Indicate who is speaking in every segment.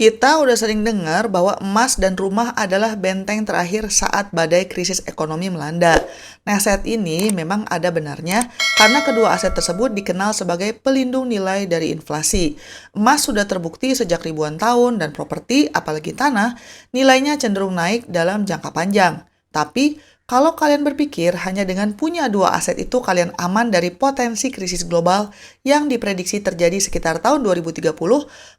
Speaker 1: Kita udah sering dengar bahwa emas dan rumah adalah benteng terakhir saat badai krisis ekonomi melanda. Nasihat ini memang ada benarnya karena kedua aset tersebut dikenal sebagai pelindung nilai dari inflasi. Emas sudah terbukti sejak ribuan tahun dan properti, apalagi tanah, nilainya cenderung naik dalam jangka panjang. Tapi, kalau kalian berpikir hanya dengan punya dua aset itu kalian aman dari potensi krisis global yang diprediksi terjadi sekitar tahun 2030,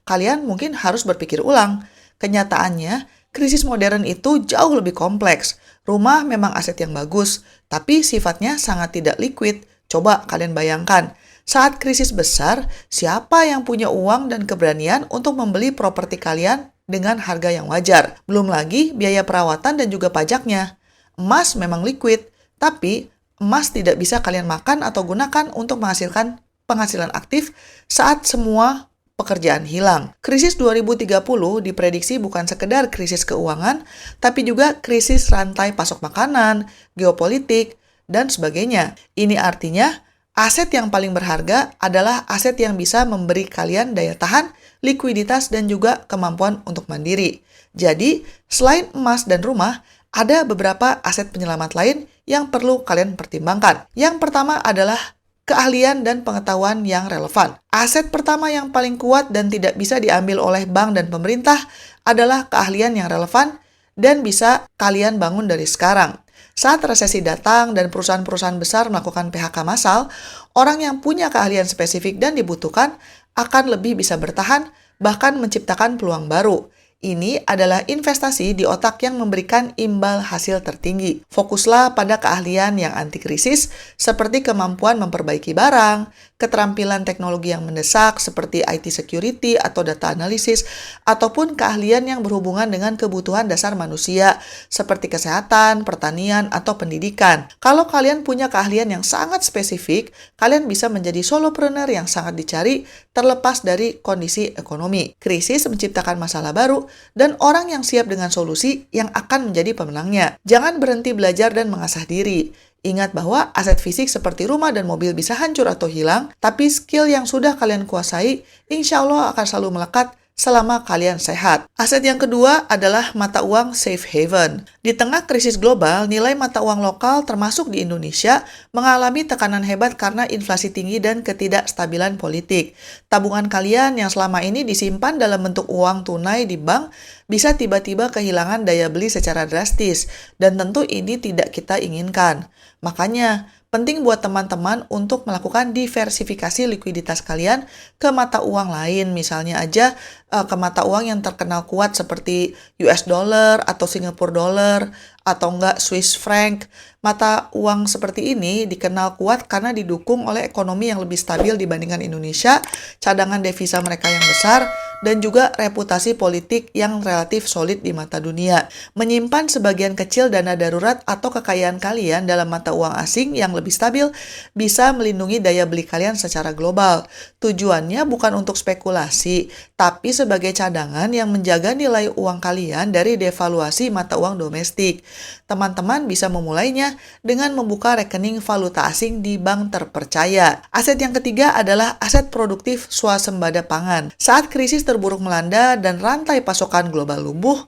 Speaker 1: kalian mungkin harus berpikir ulang. Kenyataannya, krisis modern itu jauh lebih kompleks. Rumah memang aset yang bagus, tapi sifatnya sangat tidak liquid. Coba kalian bayangkan, saat krisis besar, siapa yang punya uang dan keberanian untuk membeli properti kalian dengan harga yang wajar? Belum lagi biaya perawatan dan juga pajaknya. Emas memang liquid, tapi emas tidak bisa kalian makan atau gunakan untuk menghasilkan penghasilan aktif saat semua pekerjaan hilang. Krisis 2030 diprediksi bukan sekedar krisis keuangan, tapi juga krisis rantai pasok makanan, geopolitik, dan sebagainya. Ini artinya, aset yang paling berharga adalah aset yang bisa memberi kalian daya tahan, likuiditas, dan juga kemampuan untuk mandiri. Jadi, selain emas dan rumah, ada beberapa aset penyelamat lain yang perlu kalian pertimbangkan. Yang pertama adalah keahlian dan pengetahuan yang relevan. Aset pertama yang paling kuat dan tidak bisa diambil oleh bank dan pemerintah adalah keahlian yang relevan dan bisa kalian bangun dari sekarang. Saat resesi datang dan perusahaan-perusahaan besar melakukan PHK massal, orang yang punya keahlian spesifik dan dibutuhkan akan lebih bisa bertahan, bahkan menciptakan peluang baru. Ini adalah investasi di otak yang memberikan imbal hasil tertinggi. Fokuslah pada keahlian yang anti krisis, seperti kemampuan memperbaiki barang, keterampilan teknologi yang mendesak seperti IT security atau data analisis, ataupun keahlian yang berhubungan dengan kebutuhan dasar manusia, seperti kesehatan, pertanian, atau pendidikan. Kalau kalian punya keahlian yang sangat spesifik, kalian bisa menjadi solopreneur yang sangat dicari terlepas dari kondisi ekonomi. Krisis menciptakan masalah baru, dan orang yang siap dengan solusi yang akan menjadi pemenangnya. Jangan berhenti belajar dan mengasah diri. Ingat bahwa aset fisik seperti rumah dan mobil bisa hancur atau hilang, tapi skill yang sudah kalian kuasai, insya Allah akan selalu melekat selama kalian sehat. Aset yang kedua adalah mata uang safe haven. Di tengah krisis global, nilai mata uang lokal termasuk di Indonesia mengalami tekanan hebat karena inflasi tinggi dan ketidakstabilan politik. Tabungan kalian yang selama ini disimpan dalam bentuk uang tunai di bank bisa tiba-tiba kehilangan daya beli secara drastis, dan tentu ini tidak kita inginkan. Makanya, penting buat teman-teman untuk melakukan diversifikasi likuiditas kalian ke mata uang lain, misalnya aja ke mata uang yang terkenal kuat seperti US dollar atau Singapore dollar atau enggak Swiss franc. Mata uang seperti ini dikenal kuat karena didukung oleh ekonomi yang lebih stabil dibandingkan Indonesia, cadangan devisa mereka yang besar, dan juga reputasi politik yang relatif solid di mata dunia. Menyimpan sebagian kecil dana darurat atau kekayaan kalian dalam mata uang asing yang lebih stabil bisa melindungi daya beli kalian secara global. Tujuannya bukan untuk spekulasi, tapi sebagai cadangan yang menjaga nilai uang kalian dari devaluasi mata uang domestik. Teman-teman bisa memulainya dengan membuka rekening valuta asing di bank terpercaya. Aset yang ketiga adalah aset produktif swasembada pangan. Saat krisis terburuk melanda dan rantai pasokan global lumpuh,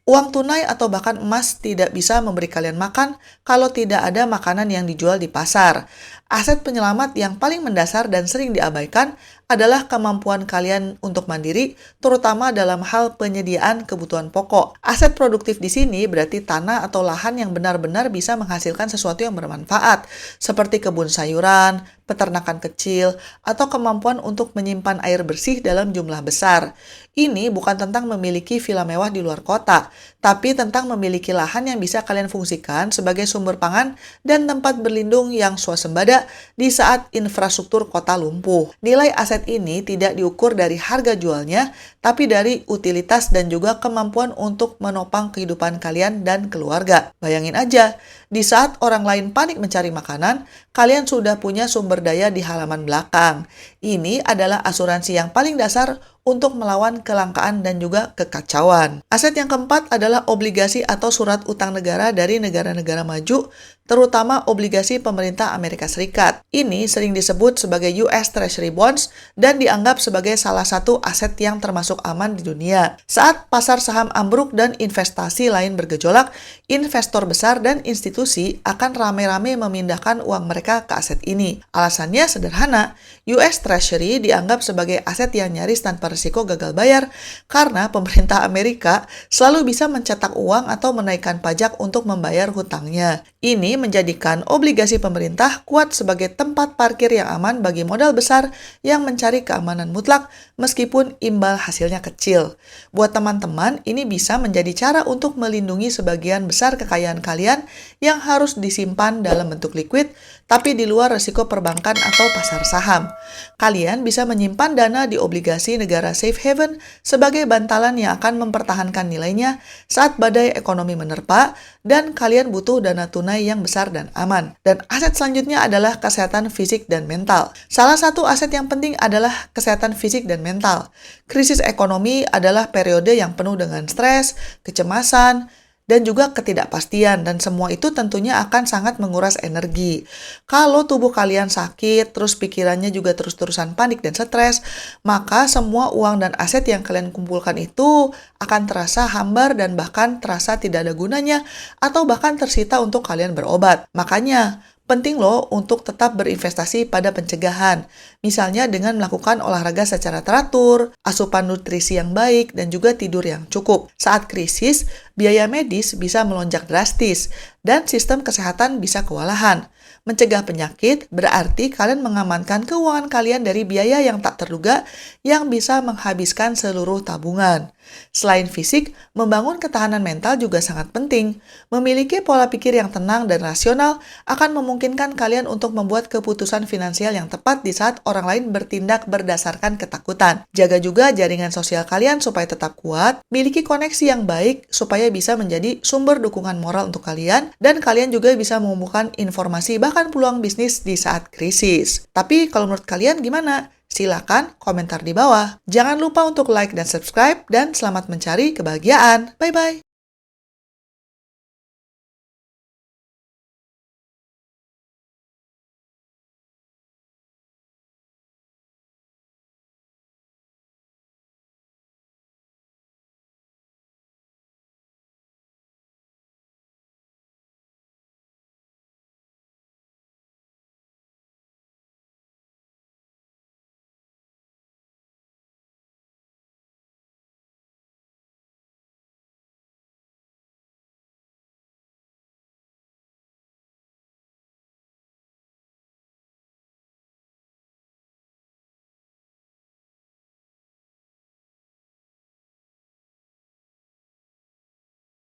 Speaker 1: uang tunai atau bahkan emas tidak bisa memberi kalian makan kalau tidak ada makanan yang dijual di pasar. Aset penyelamat yang paling mendasar dan sering diabaikan adalah kemampuan kalian untuk mandiri, terutama dalam hal penyediaan kebutuhan pokok. Aset produktif di sini berarti tanah atau lahan yang benar-benar bisa menghasilkan sesuatu yang bermanfaat, seperti kebun sayuran, peternakan kecil, atau kemampuan untuk menyimpan air bersih dalam jumlah besar. Ini bukan tentang memiliki villa mewah di luar kota, tapi tentang memiliki lahan yang bisa kalian fungsikan sebagai sumber pangan dan tempat berlindung yang swasembada di saat infrastruktur kota lumpuh. Nilai aset ini tidak diukur dari harga jualnya, tapi dari utilitas dan juga kemampuan untuk menopang kehidupan kalian dan keluarga. Bayangin aja, di saat orang lain panik mencari makanan, kalian sudah punya sumber daya di halaman belakang. Ini adalah asuransi yang paling dasar untuk melawan kelangkaan dan juga kekacauan. Aset yang keempat adalah obligasi atau surat utang negara dari negara-negara maju, terutama obligasi pemerintah Amerika Serikat. Ini sering disebut sebagai US Treasury Bonds dan dianggap sebagai salah satu aset yang termasuk aman di dunia. Saat pasar saham ambruk dan investasi lain bergejolak, investor besar dan institusi akan rame-rame memindahkan uang mereka ke aset ini. Alasannya sederhana, US Treasury dianggap sebagai aset yang nyaris tanpa risiko gagal bayar karena pemerintah Amerika selalu bisa mencetak uang atau menaikkan pajak untuk membayar hutangnya. Ini menjadikan obligasi pemerintah kuat sebagai tempat parkir yang aman bagi modal besar yang mencari keamanan mutlak meskipun imbal hasilnya kecil. Buat teman-teman, ini bisa menjadi cara untuk melindungi sebagian besar kekayaan kalian yang harus disimpan dalam bentuk liquid, tapi di luar risiko perbankan atau pasar saham. Kalian bisa menyimpan dana di obligasi negara safe haven sebagai bantalan yang akan mempertahankan nilainya saat badai ekonomi menerpa dan kalian butuh dana tunai yang besar dan aman. Dan aset selanjutnya adalah kesehatan fisik dan mental. Salah satu aset yang penting adalah kesehatan fisik dan mental. Krisis ekonomi adalah periode yang penuh dengan stres, kecemasan, dan juga ketidakpastian, dan semua itu tentunya akan sangat menguras energi. Kalau tubuh kalian sakit, terus pikirannya juga terus-terusan panik dan stres, maka semua uang dan aset yang kalian kumpulkan itu akan terasa hambar dan bahkan terasa tidak ada gunanya, atau bahkan tersita untuk kalian berobat. Makanya, penting loh untuk tetap berinvestasi pada pencegahan, misalnya dengan melakukan olahraga secara teratur, asupan nutrisi yang baik, dan juga tidur yang cukup. Saat krisis, biaya medis bisa melonjak drastis, dan sistem kesehatan bisa kewalahan. Mencegah penyakit berarti kalian mengamankan keuangan kalian dari biaya yang tak terduga yang bisa menghabiskan seluruh tabungan. Selain fisik, membangun ketahanan mental juga sangat penting. Memiliki pola pikir yang tenang dan rasional akan memungkinkan kalian untuk membuat keputusan finansial yang tepat di saat orang lain bertindak berdasarkan ketakutan. Jaga juga jaringan sosial kalian supaya tetap kuat, miliki koneksi yang baik supaya bisa menjadi sumber dukungan moral untuk kalian, dan kalian juga bisa menemukan informasi bahkan peluang bisnis di saat krisis. Tapi kalau menurut kalian gimana? Silakan komentar di bawah. Jangan lupa untuk like dan subscribe, dan selamat mencari kebahagiaan. Bye-bye!